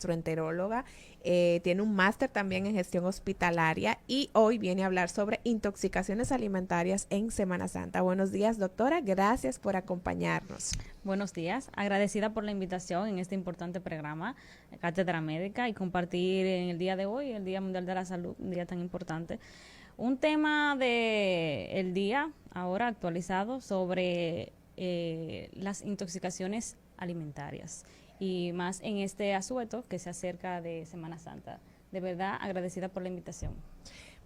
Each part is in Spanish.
gastroenteróloga, tiene un máster también en gestión hospitalaria y hoy viene a hablar sobre intoxicaciones alimentarias en Semana Santa. Buenos días, doctora, gracias por acompañarnos. Buenos días, agradecida por la invitación en este importante programa, Cátedra Médica, y compartir en el día de hoy, el Día Mundial de la Salud, un día tan importante, un tema de el día ahora actualizado sobre las intoxicaciones alimentarias y más en este asueto que se acerca de Semana Santa. De verdad, agradecida por la invitación.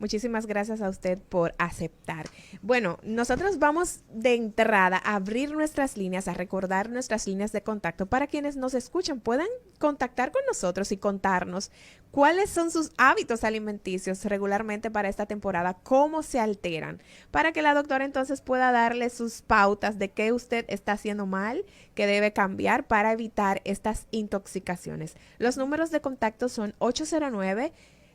Muchísimas gracias a usted por aceptar. Bueno, nosotros vamos de entrada a abrir nuestras líneas, a recordar nuestras líneas de contacto para quienes nos escuchan puedan contactar con nosotros y contarnos cuáles son sus hábitos alimenticios regularmente para esta temporada, cómo se alteran, para que la doctora entonces pueda darle sus pautas de qué usted está haciendo mal, que debe cambiar para evitar estas intoxicaciones. Los números de contacto son 809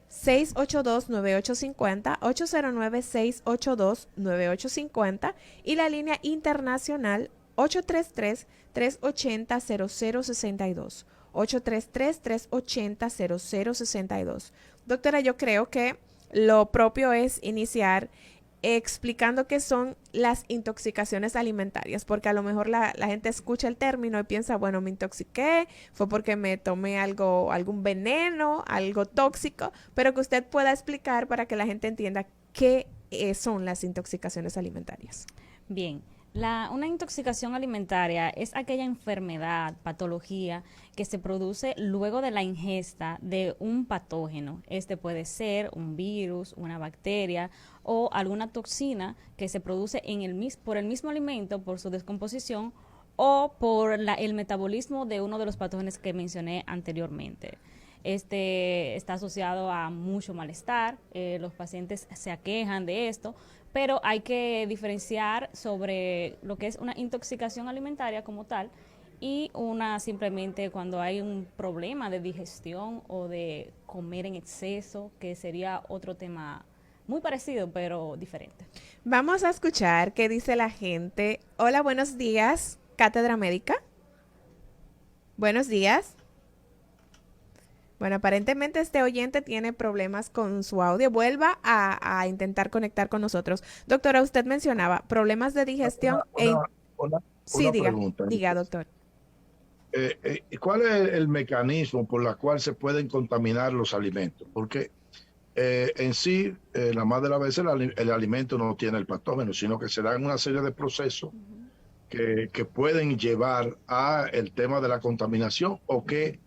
682-9850, 809-682-9850 y la línea internacional 833-380-0062. 833-380-0062. Doctora, yo creo que lo propio es iniciar explicando qué son las intoxicaciones alimentarias, porque a lo mejor la gente escucha el término y piensa, bueno, me intoxiqué, fue porque me tomé algo, algún veneno, algo tóxico, pero que usted pueda explicar para que la gente entienda qué son las intoxicaciones alimentarias. Bien, una intoxicación alimentaria es aquella enfermedad, patología que se produce luego de la ingesta de un patógeno. Este puede ser un virus, una bacteria o alguna toxina que se produce por el mismo alimento, por su descomposición o por el metabolismo de uno de los patógenos que mencioné anteriormente. Este está asociado a mucho malestar, los pacientes se aquejan de esto, pero hay que diferenciar sobre lo que es una intoxicación alimentaria como tal y una simplemente cuando hay un problema de digestión o de comer en exceso, que sería otro tema muy parecido pero diferente. Vamos a escuchar qué dice la gente. Hola, buenos días, Cátedra Médica. Buenos días. Bueno, aparentemente este oyente tiene problemas con su audio. Vuelva a intentar conectar con nosotros. Doctora, usted mencionaba problemas de digestión Una, e... una, una, Sí, una diga, pregunta. diga, doctor. ¿Cuál es el mecanismo por el cual se pueden contaminar los alimentos? Porque en sí, la más de las veces el alimento no tiene el patógeno, sino que se dan una serie de procesos que pueden llevar a el tema de la contaminación o que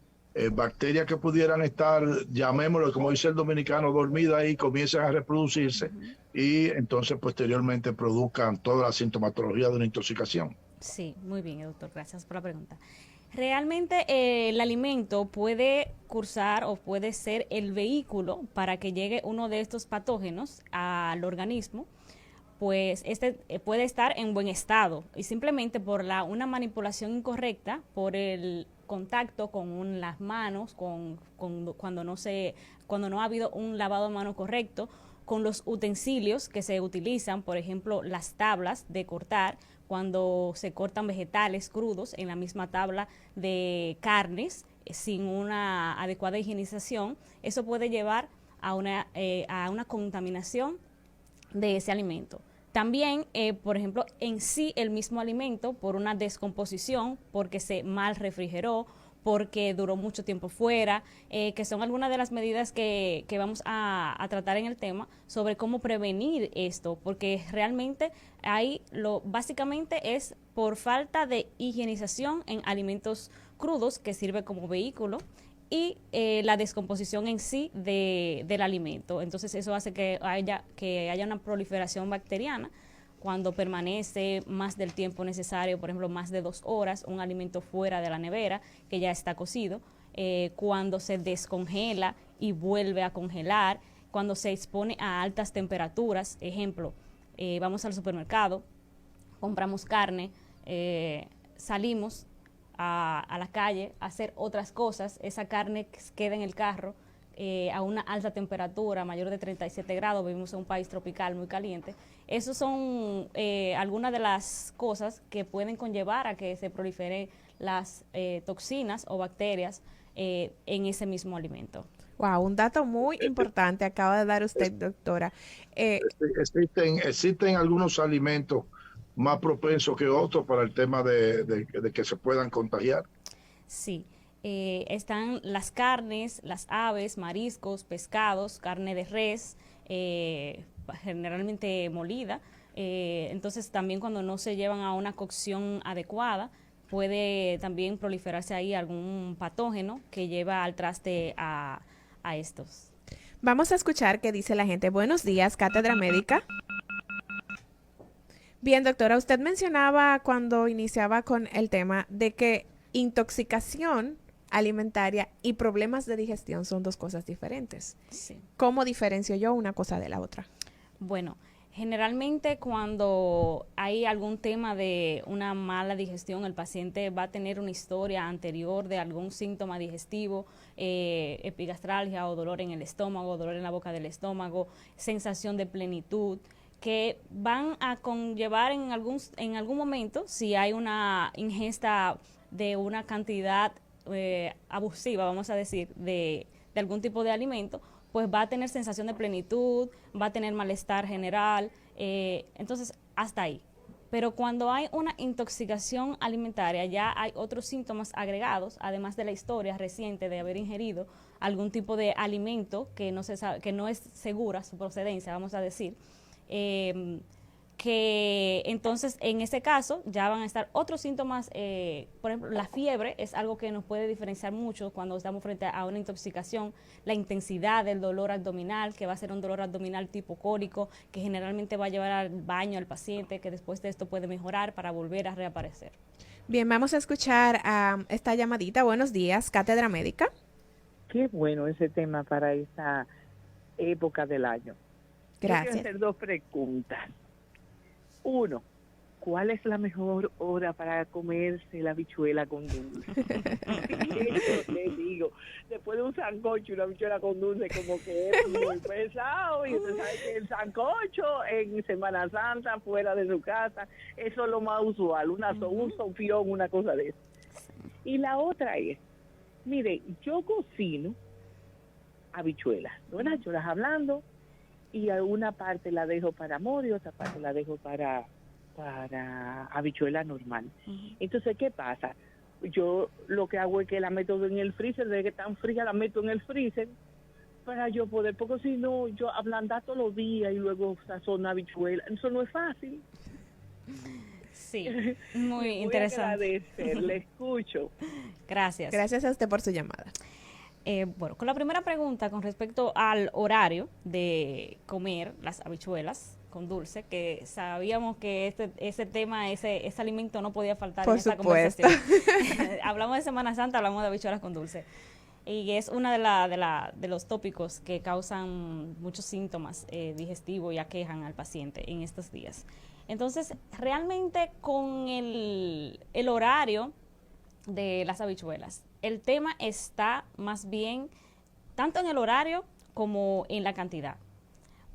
bacterias que pudieran estar, llamémoslo como dice el dominicano, dormidas ahí, comiencen a reproducirse y entonces posteriormente produzcan toda la sintomatología de una intoxicación. Sí, muy bien, doctor, gracias por la pregunta. Realmente el alimento puede cursar o puede ser el vehículo para que llegue uno de estos patógenos al organismo, pues este puede estar en buen estado y simplemente por una manipulación incorrecta, por el contacto con las manos, cuando no ha habido un lavado de mano correcto, con los utensilios que se utilizan, por ejemplo, las tablas de cortar, cuando se cortan vegetales crudos en la misma tabla de carnes sin una adecuada higienización, eso puede llevar a una contaminación de ese alimento. También, por ejemplo, en sí el mismo alimento por una descomposición, porque se mal refrigeró, porque duró mucho tiempo fuera, que son algunas de las medidas que vamos a tratar en el tema sobre cómo prevenir esto, porque realmente básicamente es por falta de higienización en alimentos crudos que sirve como vehículo y la descomposición en sí del alimento. Entonces eso hace que haya una proliferación bacteriana cuando permanece más del tiempo necesario, por ejemplo, más de 2 horas, un alimento fuera de la nevera que ya está cocido, cuando se descongela y vuelve a congelar, cuando se expone a altas temperaturas, ejemplo, vamos al supermercado, compramos carne, salimos a la calle a hacer otras cosas, esa carne queda en el carro a una alta temperatura, mayor de 37 grados, vivimos en un país tropical muy caliente. Esas son algunas de las cosas que pueden conllevar a que se proliferen las toxinas o bacterias en ese mismo alimento. Wow, un dato muy importante acaba de dar usted, doctora. Existen algunos alimentos más propensos que otros para el tema de que se puedan contagiar. Sí, están las carnes, las aves, mariscos, pescados, carne de res, generalmente molida. Entonces también cuando no se llevan a una cocción adecuada, puede también proliferarse ahí algún patógeno que lleva al traste a estos. Vamos a escuchar qué dice la gente. Buenos días, Cátedra Médica. Bien, doctora, usted mencionaba cuando iniciaba con el tema de que intoxicación alimentaria y problemas de digestión son dos cosas diferentes. Sí. ¿Cómo diferencio yo una cosa de la otra? Bueno, generalmente cuando hay algún tema de una mala digestión, el paciente va a tener una historia anterior de algún síntoma digestivo, epigastralgia o dolor en el estómago, dolor en la boca del estómago, sensación de plenitud, que van a conllevar en algún momento, si hay una ingesta de una cantidad abusiva, vamos a decir, de algún tipo de alimento, pues va a tener sensación de plenitud, va a tener malestar general, entonces hasta ahí. Pero cuando hay una intoxicación alimentaria, ya hay otros síntomas agregados, además de la historia reciente de haber ingerido algún tipo de alimento que no se sabe, que no es segura su procedencia, vamos a decir, que entonces en ese caso ya van a estar otros síntomas, por ejemplo, la fiebre es algo que nos puede diferenciar mucho cuando estamos frente a una intoxicación, la intensidad del dolor abdominal, que va a ser un dolor abdominal tipo cólico, que generalmente va a llevar al baño al paciente, que después de esto puede mejorar para volver a reaparecer. Bien, vamos a escuchar esta llamadita. Buenos días, Cátedra Médica. Qué bueno ese tema para esta época del año. Gracias. Quiero hacer dos preguntas. Uno, ¿cuál es la mejor hora para comerse la habichuela con dulce? Eso te digo, después de un sancocho, una habichuela con dulce como que es muy pesado, y usted sabe que el sancocho en Semana Santa, fuera de su casa, eso es lo más usual, un sofión, una cosa de eso. Y la otra es, mire, yo cocino habichuelas, ¿no? Yo las hablando, y una parte la dejo para moro y otra parte la dejo para habichuela normal. Entonces, ¿qué pasa? Yo lo que hago es que la meto en el freezer, desde que están frías la meto en el freezer para yo poder, porque si no, yo ablandar todos los días y luego sazonar habichuela, eso no es fácil. Sí, muy interesante. Le escucho. Gracias. Gracias a usted por su llamada. Bueno, con la primera pregunta con respecto al horario de comer las habichuelas con dulce, que sabíamos que ese tema, ese alimento no podía faltar por en esta supuesto. conversación. Hablamos de Semana Santa, hablamos de habichuelas con dulce. Y es uno de los tópicos que causan muchos síntomas digestivos y aquejan al paciente en estos días. Entonces, realmente con el horario de las habichuelas, el tema está más bien tanto en el horario como en la cantidad,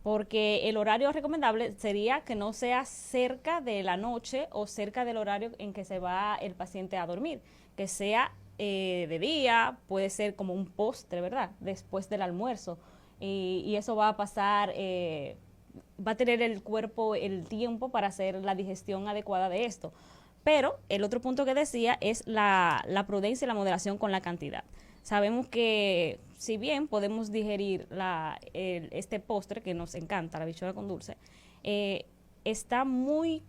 porque el horario recomendable sería que no sea cerca de la noche o cerca del horario en que se va el paciente a dormir, que sea de día, puede ser como un postre, ¿verdad?, después del almuerzo, y eso va a pasar, va a tener el cuerpo el tiempo para hacer la digestión adecuada de esto. Pero el otro punto que decía es la prudencia y la moderación con la cantidad. Sabemos que si bien podemos digerir este postre que nos encanta, la habichuela con dulce, está muy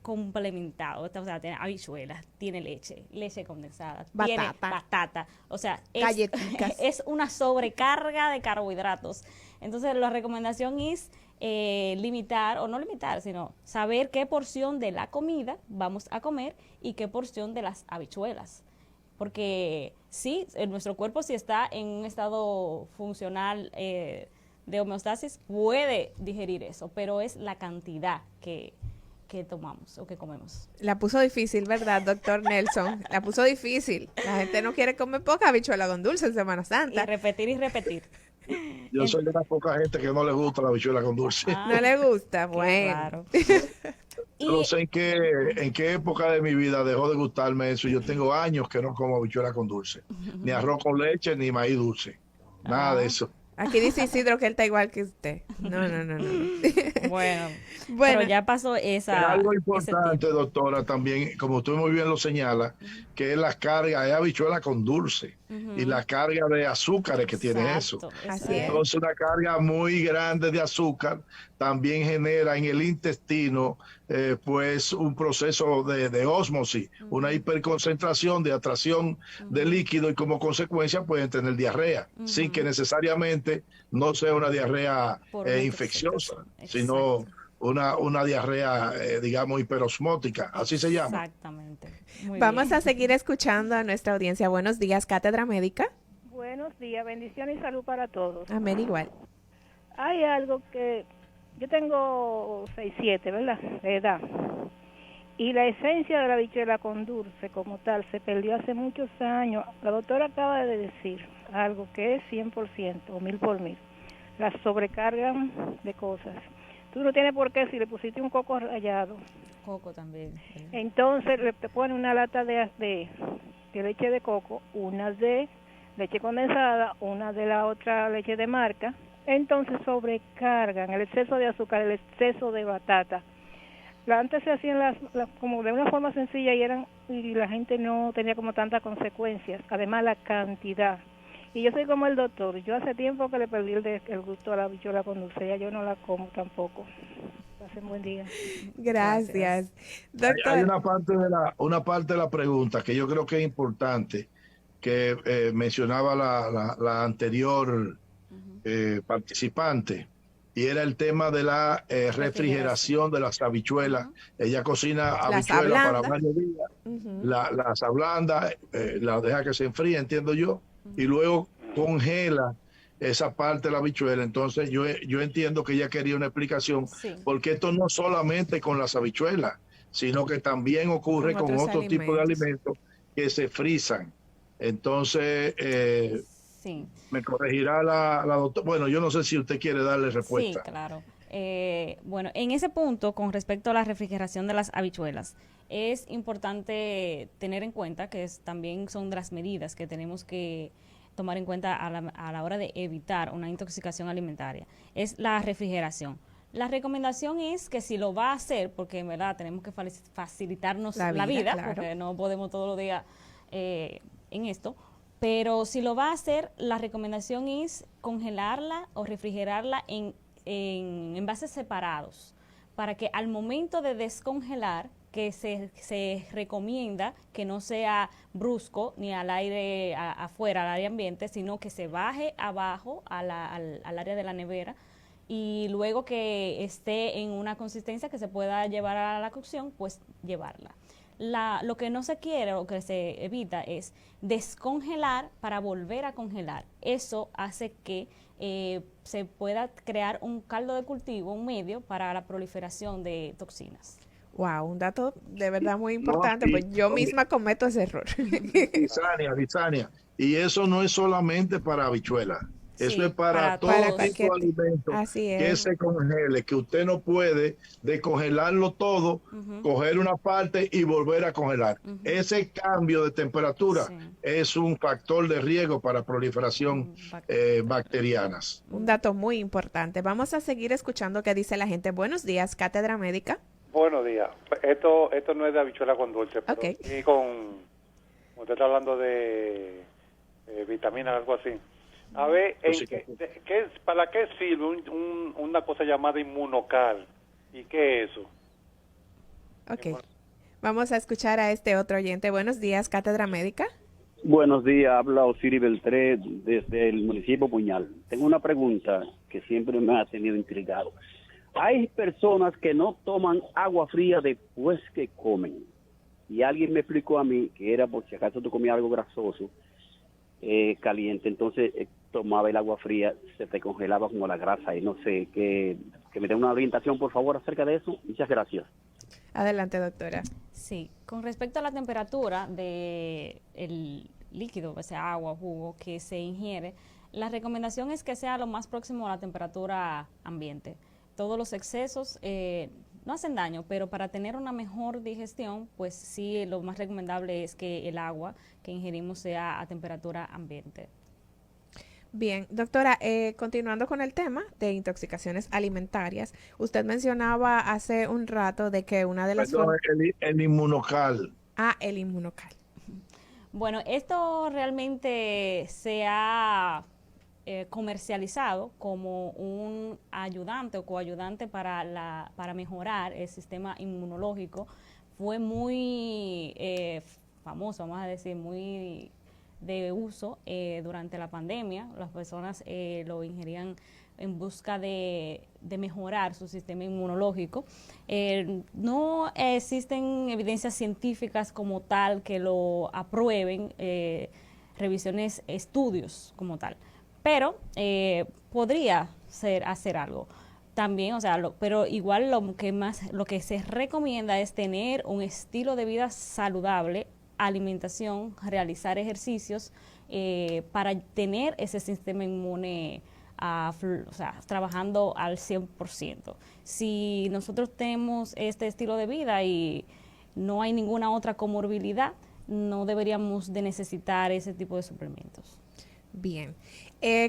complementado. O sea, tiene habichuelas, tiene leche condensada, tiene batata. O sea, es una sobrecarga de carbohidratos. Entonces, la recomendación es limitar, o no limitar, sino saber qué porción de la comida vamos a comer y qué porción de las habichuelas. Porque sí, nuestro cuerpo, si está en un estado funcional de homeostasis, puede digerir eso, pero es la cantidad que tomamos o que comemos. La puso difícil, ¿verdad, doctor Nelson? La puso difícil. La gente no quiere comer poca habichuela con dulce en Semana Santa. Y repetir. Yo soy de la poca gente que no le gusta la habichuela con dulce. ¿No le gusta? Bueno. Claro. Yo no sé en qué época de mi vida dejó de gustarme eso. Yo tengo años que no como habichuela con dulce, ni arroz con leche, ni maíz dulce, nada de eso. Aquí dice Isidro que él está igual que usted. No, no, no, no. Bueno, Bueno, pero ya pasó Es algo ese importante, tiempo. doctora, también, como usted muy bien lo señala, que es la carga, es habichuela con dulce y la carga de azúcares que tiene eso. Exacto, Así es. Entonces, una carga muy grande de azúcar también genera en el intestino, pues, un proceso de ósmosis, una hiperconcentración de atracción de líquido y como consecuencia pueden tener diarrea, sin que necesariamente no sea una diarrea Por una infecciosa, intoxicación. sino Exacto. una diarrea, digamos, hiperosmótica, así se llama. Exactamente. Muy vamos bien. a seguir escuchando a nuestra audiencia. Buenos días, Cátedra Médica. Buenos días, bendiciones y salud para todos. Amén, igual. Hay algo que yo tengo 6'7", ¿verdad? De edad. Y la esencia de la habichuela con dulce como tal se perdió hace muchos años. La doctora acaba de decir algo que es 100% o 1000 por 1000. La sobrecargan de cosas. Tú no tienes por qué, si le pusiste un coco rallado, Coco también. entonces te ponen una lata de leche de coco, una de leche condensada, una de la otra leche de marca, entonces sobrecargan el exceso de azúcar, el exceso de batata. Antes se hacían como de una forma sencilla y la gente no tenía como tantas consecuencias, además la cantidad. Y yo soy como el doctor, yo hace tiempo que le perdí el gusto a la habichuela con dulce, ya yo no la como tampoco. Pasen buen día. Gracias. Hay Doctor, una parte de la pregunta que yo creo que es importante, que mencionaba la anterior participante, y era el tema de la refrigeración de las habichuelas. Ella cocina Las habichuelas para ablanda. varios días, Ujú. las ablanda, las deja que se enfríe, entiendo yo, y luego congela esa parte de la habichuela. Entonces yo entiendo que ella quería una explicación, Sí. porque esto no solamente con las habichuelas, sino que también ocurre Con con otros otro tipo de alimentos. alimentos que se frisan. Entonces, Sí. me corregirá la doctora. Bueno, yo no sé si usted quiere darle Sí, respuesta. claro. Bueno, en ese punto, con respecto a la refrigeración de las habichuelas, es importante tener en cuenta que también son de las medidas que tenemos que tomar en cuenta a la hora de evitar una intoxicación alimentaria. Es la refrigeración. La recomendación es que si lo va a hacer, porque en verdad tenemos que facilitarnos La la vida, vida, claro. porque no podemos todos los días en esto, pero si lo va a hacer, la recomendación es congelarla o refrigerarla en envases separados, para que al momento de descongelar, que se recomienda que no sea brusco ni al aire afuera, al aire ambiente, sino que se baje abajo al área de la nevera, y luego que esté en una consistencia que se pueda llevar a la cocción, pues llevarla. Lo que no se quiere o que se evita es descongelar para volver a congelar. Eso hace que se pueda crear un caldo de cultivo, un medio para la proliferación de toxinas. Wow, un dato de verdad muy No, importante, pues yo oye, misma cometo ese error. Lisania. Y eso no es solamente para habichuelas. Eso Sí, es para todo Para tipo cualquier de alimentos Así que es. se congele, que usted no puede descongelarlo todo, coger una parte y volver a congelar. Ese cambio de temperatura Sí. es un factor de riesgo para proliferación bacterianas. Un dato muy importante. Vamos a seguir escuchando qué dice la gente. Buenos días, Cátedra Médica. Buenos días. Esto no es de habichuela con dulce, pero Ok. sí con, usted está hablando de vitaminas, algo así. A ver, ¿para qué sirve una cosa llamada inmunocal? ¿Y qué es eso? Ok. Vamos a escuchar a este otro oyente. Buenos días, Cátedra Médica. Buenos días, habla Osiris Beltré desde el municipio Puñal. Tengo una pregunta que siempre me ha tenido intrigado. Hay personas que no toman agua fría después que comen. Y alguien me explicó a mí que era por si acaso tú comías algo grasoso, caliente, entonces tomaba el agua fría, se te congelaba como la grasa y no sé, que me dé una orientación por favor acerca de eso. Muchas gracias. Adelante, doctora. Sí, con respecto a la temperatura del líquido, o sea, agua, jugo, que se ingiere, la recomendación es que sea lo más próximo a la temperatura ambiente. Todos los excesos no hacen daño, pero para tener una mejor digestión, pues sí, lo más recomendable es que el agua que ingerimos sea a temperatura ambiente. Bien, doctora, continuando con el tema de intoxicaciones alimentarias, usted mencionaba hace un rato de que una de las Perdón, el inmunocal. el inmunocal. Bueno, esto realmente se ha comercializado como un ayudante o coayudante para mejorar el sistema inmunológico. Fue muy famoso, vamos a decir, muy de uso durante la pandemia. Las personas lo ingerían en busca de mejorar su sistema inmunológico. No existen evidencias científicas como tal que lo aprueben, revisiones, estudios como tal, pero podría hacer algo. También, o sea, pero igual lo que se recomienda es tener un estilo de vida saludable, alimentación, realizar ejercicios para tener ese sistema inmune o sea, trabajando al 100%. Si nosotros tenemos este estilo de vida y no hay ninguna otra comorbilidad, no deberíamos de necesitar ese tipo de suplementos. Bien.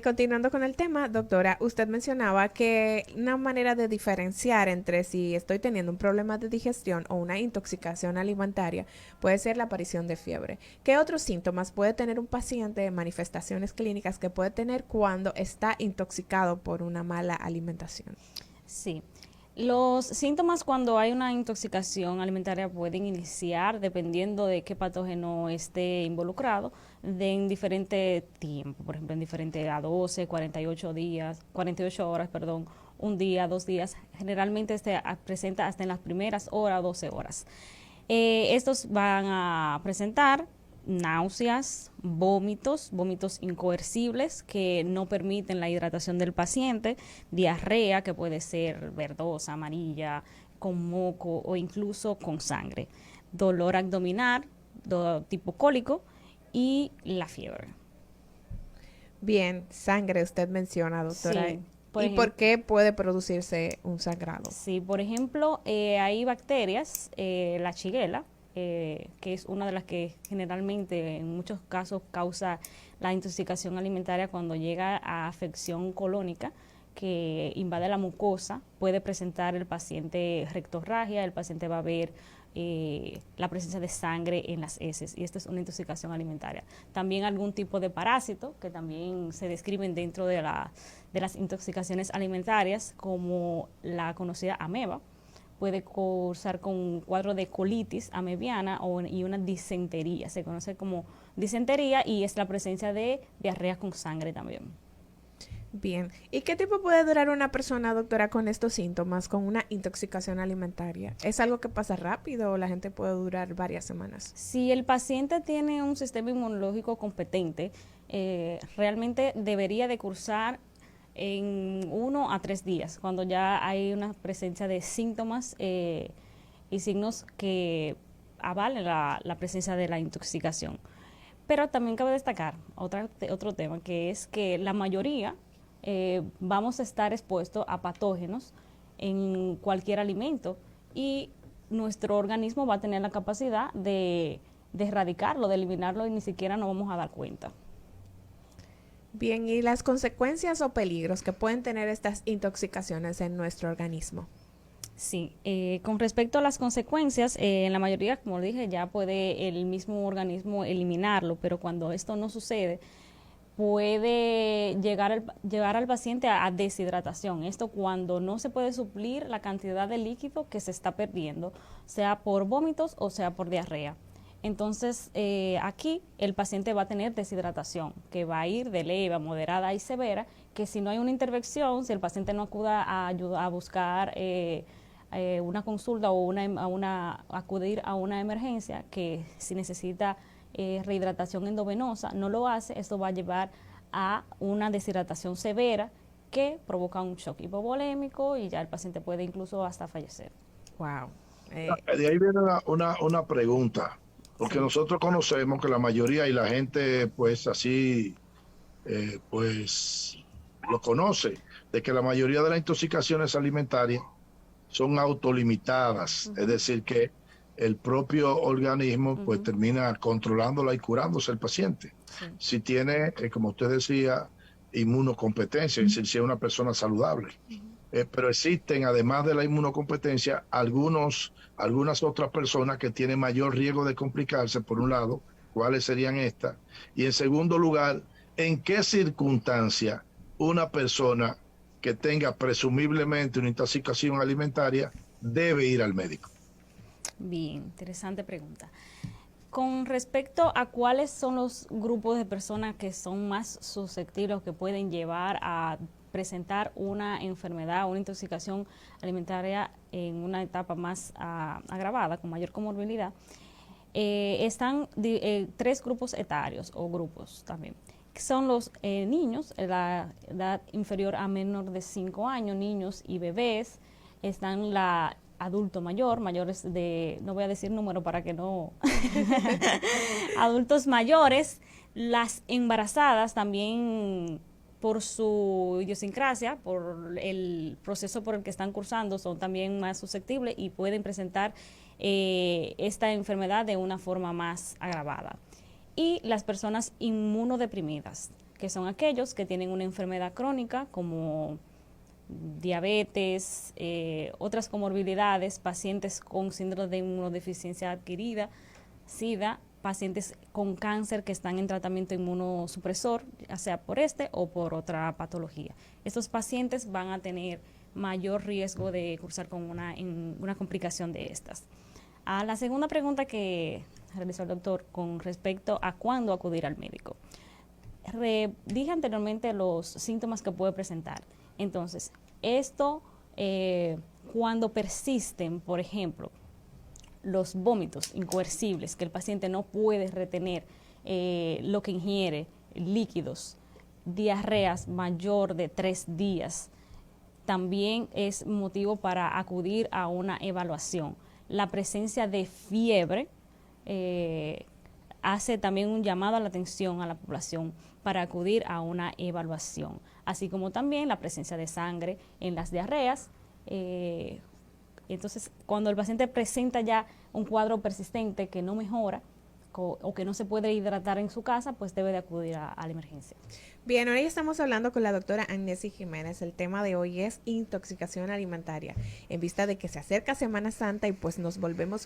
Continuando con el tema, doctora, usted mencionaba que una manera de diferenciar entre si estoy teniendo un problema de digestión o una intoxicación alimentaria puede ser la aparición de fiebre. ¿Qué otros síntomas puede tener un paciente, manifestaciones clínicas que puede tener cuando está intoxicado por una mala alimentación? Sí. Los síntomas cuando hay una intoxicación alimentaria pueden iniciar, dependiendo de qué patógeno esté involucrado, en diferente tiempo, por ejemplo, en diferente a 12, 48 horas, perdón, un día, 2 días. Generalmente presenta hasta en las primeras horas, 12 horas. Estos van a presentar náuseas, vómitos incoercibles que no permiten la hidratación del paciente, diarrea que puede ser verdosa, amarilla, con moco o incluso con sangre, dolor abdominal, tipo cólico y la fiebre. Bien, sangre usted menciona, doctora. Sí, ¿Por qué puede producirse un sangrado? Sí, por ejemplo, hay bacterias, la Shigella, que es una de las que generalmente en muchos casos causa la intoxicación alimentaria cuando llega a afección colónica que invade la mucosa. Puede presentar el paciente rectorragia, el paciente va a ver la presencia de sangre en las heces, y esto es una intoxicación alimentaria. También algún tipo de parásito que también se describen dentro de las intoxicaciones alimentarias, como la conocida ameba. Puede cursar con un cuadro de colitis amebiana y una disentería. Se conoce como disentería y es la presencia de diarrea con sangre también. Bien. ¿Y qué tiempo puede durar una persona, doctora, con estos síntomas, con una intoxicación alimentaria? ¿Es algo que pasa rápido o la gente puede durar varias semanas? Si el paciente tiene un sistema inmunológico competente, realmente debería de cursar en 1 a 3 días, cuando ya hay una presencia de síntomas y signos que avalen la presencia de la intoxicación. Pero también cabe destacar otro tema, que es que la mayoría vamos a estar expuestos a patógenos en cualquier alimento y nuestro organismo va a tener la capacidad de erradicarlo, de eliminarlo, y ni siquiera nos vamos a dar cuenta. Bien, ¿y las consecuencias o peligros que pueden tener estas intoxicaciones en nuestro organismo? Sí, con respecto a las consecuencias, en la mayoría, como dije, ya puede el mismo organismo eliminarlo, pero cuando esto no sucede, puede llevar al paciente a deshidratación. Esto cuando no se puede suplir la cantidad de líquido que se está perdiendo, sea por vómitos o sea por diarrea. Entonces, aquí el paciente va a tener deshidratación, que va a ir de leve a moderada y severa, que si no hay una intervención, si el paciente no acuda a buscar una consulta o acudir a una emergencia, que si necesita rehidratación endovenosa, no lo hace, esto va a llevar a una deshidratación severa que provoca un shock hipovolémico y ya el paciente puede incluso hasta fallecer. Wow. De ahí viene una pregunta. Porque nosotros conocemos que la mayoría y la gente pues así pues lo conoce, de que la mayoría de las intoxicaciones alimentarias son autolimitadas, es decir, que el propio organismo pues termina controlándola y curándose el paciente. Si tiene, como usted decía, inmunocompetencia, es decir, si es una persona saludable. Pero existen, además de la inmunocompetencia, algunas otras personas que tienen mayor riesgo de complicarse, por un lado, ¿cuáles serían estas? Y en segundo lugar, ¿en qué circunstancia una persona que tenga presumiblemente una intoxicación alimentaria debe ir al médico? Bien, interesante pregunta. Con respecto a cuáles son los grupos de personas que son más susceptibles o que pueden llevar a presentar una enfermedad, una intoxicación alimentaria en una etapa más agravada, con mayor comorbilidad, están 3 grupos etarios o grupos también. Son los niños, la edad inferior a menor de 5 años, niños y bebés. Están la adulto mayor, mayores de, no voy a decir número para que no, adultos mayores, las embarazadas también por su idiosincrasia, por el proceso por el que están cursando, son también más susceptibles y pueden presentar esta enfermedad de una forma más agravada. Y las personas inmunodeprimidas, que son aquellos que tienen una enfermedad crónica como diabetes, otras comorbilidades, pacientes con síndrome de inmunodeficiencia adquirida, SIDA, pacientes con cáncer que están en tratamiento inmunosupresor, ya sea por este o por otra patología. Estos pacientes van a tener mayor riesgo de cursar con una complicación de estas. A la segunda pregunta que realizó el doctor con respecto a cuándo acudir al médico. Dije anteriormente los síntomas que puede presentar. Entonces, esto cuando persisten, por ejemplo, los vómitos incoercibles, que el paciente no puede retener lo que ingiere, líquidos, diarreas mayor de 3 días, también es motivo para acudir a una evaluación. La presencia de fiebre hace también un llamado a la atención a la población para acudir a una evaluación, así como también la presencia de sangre en las diarreas. Entonces, cuando el paciente presenta ya un cuadro persistente que no mejora o que no se puede hidratar en su casa, pues debe de acudir a la emergencia. Bien, hoy estamos hablando con la doctora Agnesis Jiménez. El tema de hoy es intoxicación alimentaria, en vista de que se acerca Semana Santa y pues nos volvemos un